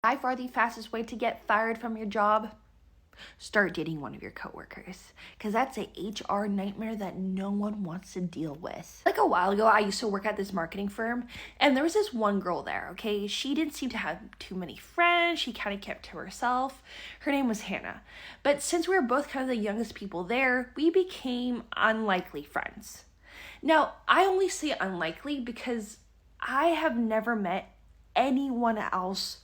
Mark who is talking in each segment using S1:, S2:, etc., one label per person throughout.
S1: By far the fastest way to get fired from your job? Start dating one of your coworkers, because that's a HR nightmare that no one wants to deal with. Like a while ago, I used to work at this marketing firm, and there was this one girl there, okay? She didn't seem to have too many friends. She kind of kept to herself. Her name was Hannah. But since we were both kind of the youngest people there, we became unlikely friends. Now, I only say unlikely because I have never met anyone else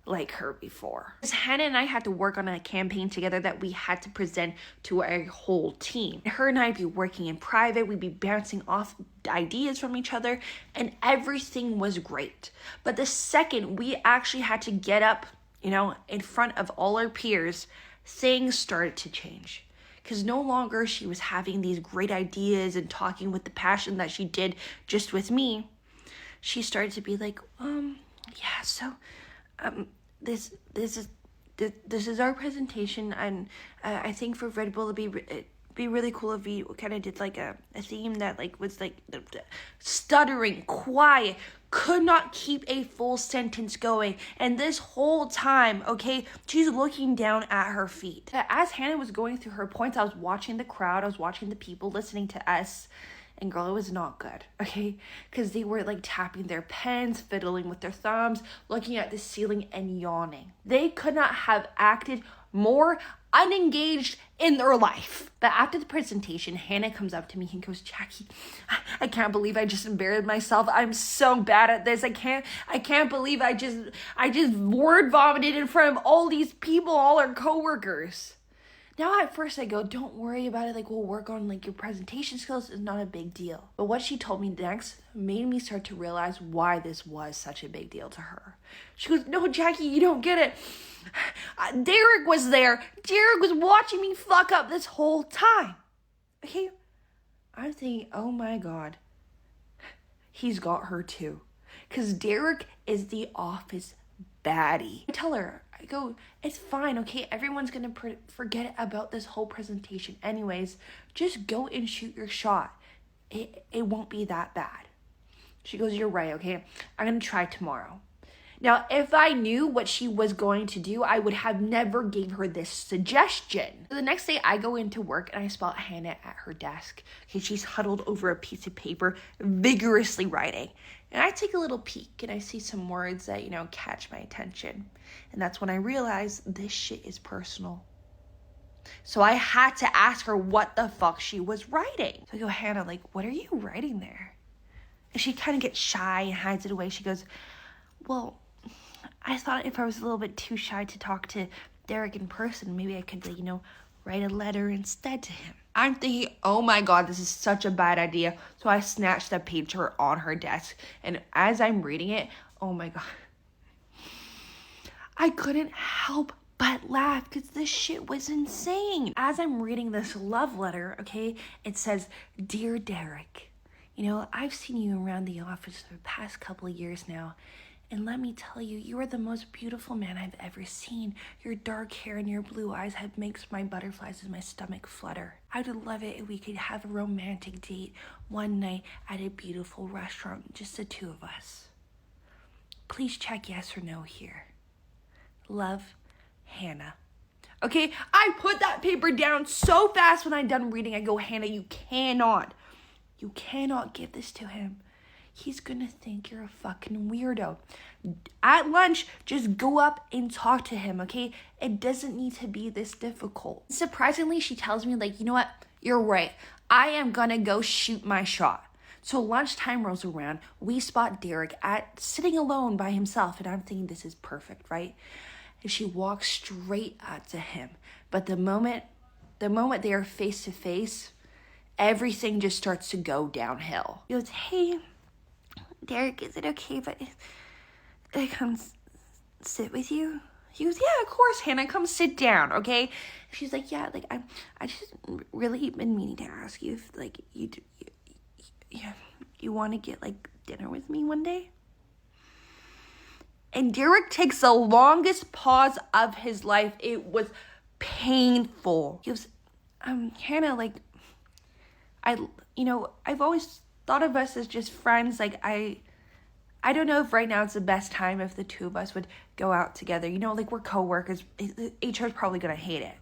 S1: like her before. Hannah and I had to work on a campaign together that we had to present to our whole team. Her and I'd be working in private, we'd be bouncing off ideas from each other, and everything was great. But the second we actually had to get up, in front of all our peers, things started to change. Because no longer she was having these great ideas and talking with the passion that she did just with me. She started to be like, this is our presentation, and I think for Red Bull it'd be really cool if we kind of did like a theme that like was like stuttering, quiet, could not keep a full sentence going, and this whole time, okay, she's looking down at her feet. As Hannah was going through her points, I was watching the crowd, I was watching the people listening to us. And girl, it was not good, okay? Because they were like tapping their pens, fiddling with their thumbs, looking at the ceiling and yawning. They could not have acted more unengaged in their life. But after the presentation, Hannah comes up to me and goes, Jackie, I can't believe I just embarrassed myself. I'm so bad at this. I can't believe I just word vomited in front of all these people, all our coworkers. Now at first I go, don't worry about it, like we'll work on like your presentation skills, it's not a big deal. But what she told me next made me start to realize why this was such a big deal to her. She goes, no, Jackie, you don't get it. Derek was there. Derek was watching me fuck up this whole time. Okay, I'm thinking, oh my God, he's got her too. Because Derek is the office baddie. I tell her, I go, it's fine, okay? Everyone's gonna forget about this whole presentation anyways. Just go and shoot your shot. It won't be that bad. She goes, you're right, okay? I'm gonna try tomorrow. Now, if I knew what she was going to do, I would have never gave her this suggestion. So the next day, I go into work and I spot Hannah at her desk. Okay, she's huddled over a piece of paper, vigorously writing. And I take a little peek and I see some words that, catch my attention. And that's when I realize this shit is personal. So I had to ask her what the fuck she was writing. So I go, Hannah, like, what are you writing there? And she kind of gets shy and hides it away. She goes, well, I thought if I was a little bit too shy to talk to Derek in person, maybe I could, write a letter instead to him. I'm thinking, oh my God, this is such a bad idea. So I snatched the paper on her desk. And as I'm reading it, oh my God, I couldn't help but laugh because this shit was insane. As I'm reading this love letter, okay, it says, Dear Derek, I've seen you around the office for the past couple of years now. And let me tell you, you are the most beautiful man I've ever seen. Your dark hair and your blue eyes makes my butterflies in my stomach flutter. I would love it if we could have a romantic date one night at a beautiful restaurant, just the two of us. Please check yes or no here. Love, Hannah. Okay, I put that paper down so fast when I'm done reading. I go, Hannah, you cannot give this to him. He's gonna think you're a fucking weirdo. At lunch, just go up and talk to him, okay? It doesn't need to be this difficult. Surprisingly, she tells me, like, you know what? You're right. I am gonna go shoot my shot. So lunchtime rolls around. We spot Derek sitting alone by himself, and I'm thinking this is perfect, right? And she walks straight up to him. But the moment they are face to face, everything just starts to go downhill. He goes, hey, Derek, is it okay if I come sit with you? He goes, yeah, of course, Hannah, come sit down, okay? She's like, yeah, like, I just really been meaning to ask you if, like, you want to get, like, dinner with me one day? And Derek takes the longest pause of his life. It was painful. He goes, Hannah, like, I've always thought of us as just friends. Like, I don't know if right now it's the best time if the two of us would go out together. You know, like we're coworkers. HR is probably gonna hate it.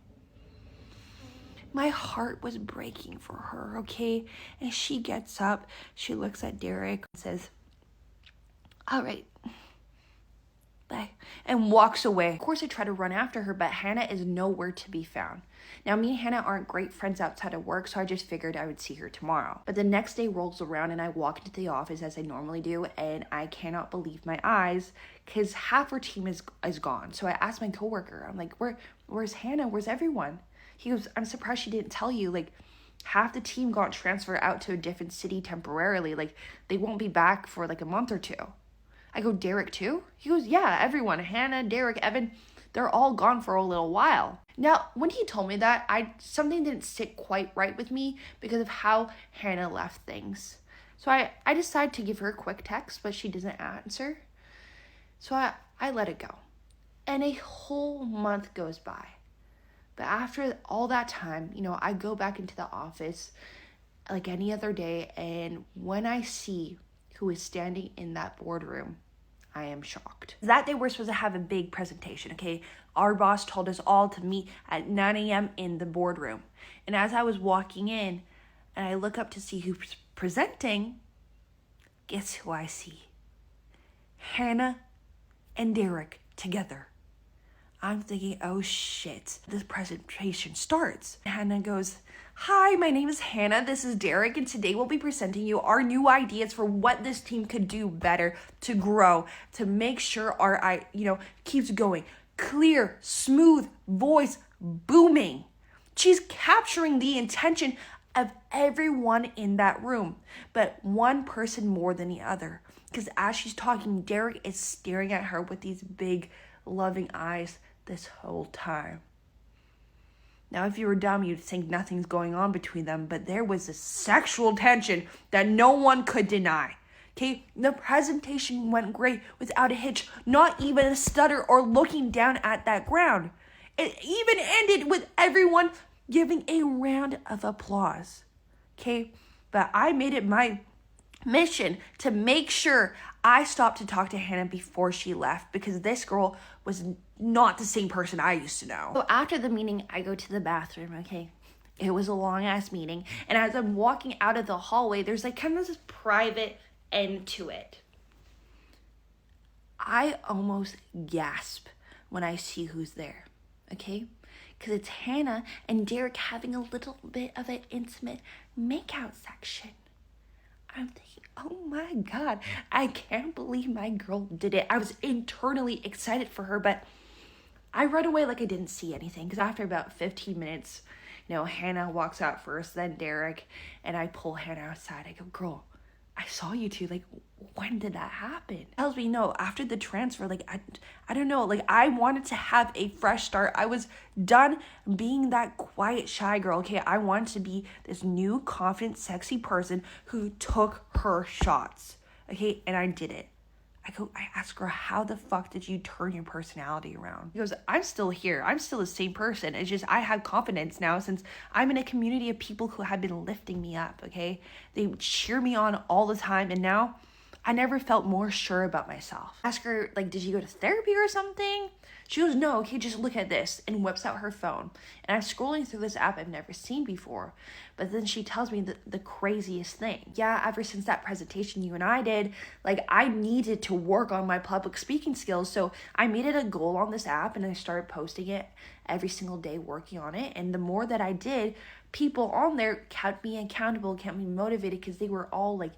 S1: My heart was breaking for her, okay? And she gets up, she looks at Derek and says, all right, bye, and walks away. Of course, I try to run after her, but Hannah is nowhere to be found. Now, me and Hannah aren't great friends outside of work, so I just figured I would see her tomorrow. But the next day rolls around and I walk into the office as I normally do, and I cannot believe my eyes because half her team is gone. So I asked my coworker, I'm like, where's Hannah? Where's everyone? He goes, I'm surprised she didn't tell you. Like, half the team got transferred out to a different city temporarily. Like, they won't be back for like a month or two. I go, Derek too? He goes, yeah, everyone. Hannah, Derek, Evan, they're all gone for a little while. Now, when he told me that, something didn't sit quite right with me because of how Hannah left things. So I decided to give her a quick text, but she doesn't answer. So I let it go. And a whole month goes by. But after all that time, you know, I go back into the office like any other day, and when I see who is standing in that boardroom, I am shocked. That day we're supposed to have a big presentation, okay? Our boss told us all to meet at 9 a.m. in the boardroom. And as I was walking in and I look up to see who's presenting, guess who I see? Hannah and Derek together. I'm thinking, oh shit, this presentation starts. Hannah goes, hi, my name is Hannah, this is Derek, and today we'll be presenting you our new ideas for what this team could do better to grow, to make sure our, keeps going. Clear, smooth voice, booming. She's capturing the intention of everyone in that room, but one person more than the other. Because as she's talking, Derek is staring at her with these big, loving eyes this whole time. Now, if you were dumb, you'd think nothing's going on between them, but there was a sexual tension that no one could deny. Okay, the presentation went great without a hitch, not even a stutter or looking down at that ground. It even ended with everyone giving a round of applause. Okay, but I made it my mission to make sure I stopped to talk to Hannah before she left, because this girl was not the same person I used to know. So after the meeting, I go to the bathroom, okay? It was a long ass meeting. And as I'm walking out of the hallway, there's like kind of this private end to it. I almost gasp when I see who's there, okay? Because it's Hannah and Derek having a little bit of an intimate makeout section. I'm thinking, oh my God, I can't believe my girl did it. I was internally excited for her, but I run away like I didn't see anything. Because after about 15 minutes, Hannah walks out first, then Derek, and I pull Hannah outside. I go, girl, I saw you two. Like, when did that happen? Tells me, no, after the transfer, like, I don't know. Like, I wanted to have a fresh start. I was done being that quiet, shy girl, okay? I wanted to be this new, confident, sexy person who took her shots, okay? And I did it. I ask her, how the fuck did you turn your personality around? He goes, I'm still here. I'm still the same person. It's just I have confidence now since I'm in a community of people who have been lifting me up, okay? They cheer me on all the time, and now I never felt more sure about myself. I ask her, like, did you go to therapy or something? She goes, no, okay, just look at this, and whips out her phone. And I'm scrolling through this app I've never seen before. But then she tells me the craziest thing. Yeah, ever since that presentation you and I did, like, I needed to work on my public speaking skills. So I made it a goal on this app, and I started posting it every single day, working on it. And the more that I did, people on there kept me accountable, kept me motivated, because they were all like,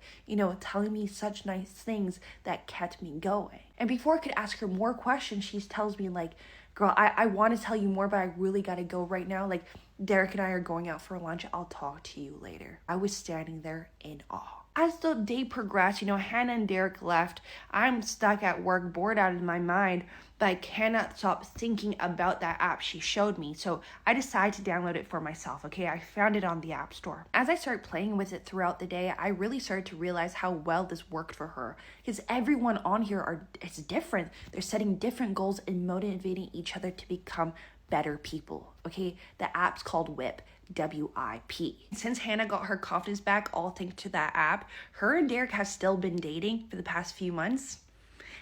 S1: telling me such nice things that kept me going. And before I could ask her more questions, she tells me, like, girl, I want to tell you more, but I really got to go right now. Like, Derek and I are going out for lunch. I'll talk to you later. I was standing there in awe. As the day progressed, Hannah and Derek left. I'm stuck at work, bored out of my mind, but I cannot stop thinking about that app she showed me. So I decided to download it for myself, okay? I found it on the App Store. As I started playing with it throughout the day, I really started to realize how well this worked for her. Because everyone on here it's different. They're setting different goals and motivating each other to become better people, okay? The app's called WIP. W-I-P. Since Hannah got her confidence back, all thanks to that app, her and Derek have still been dating for the past few months.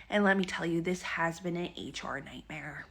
S1: And let me tell you, this has been an HR nightmare.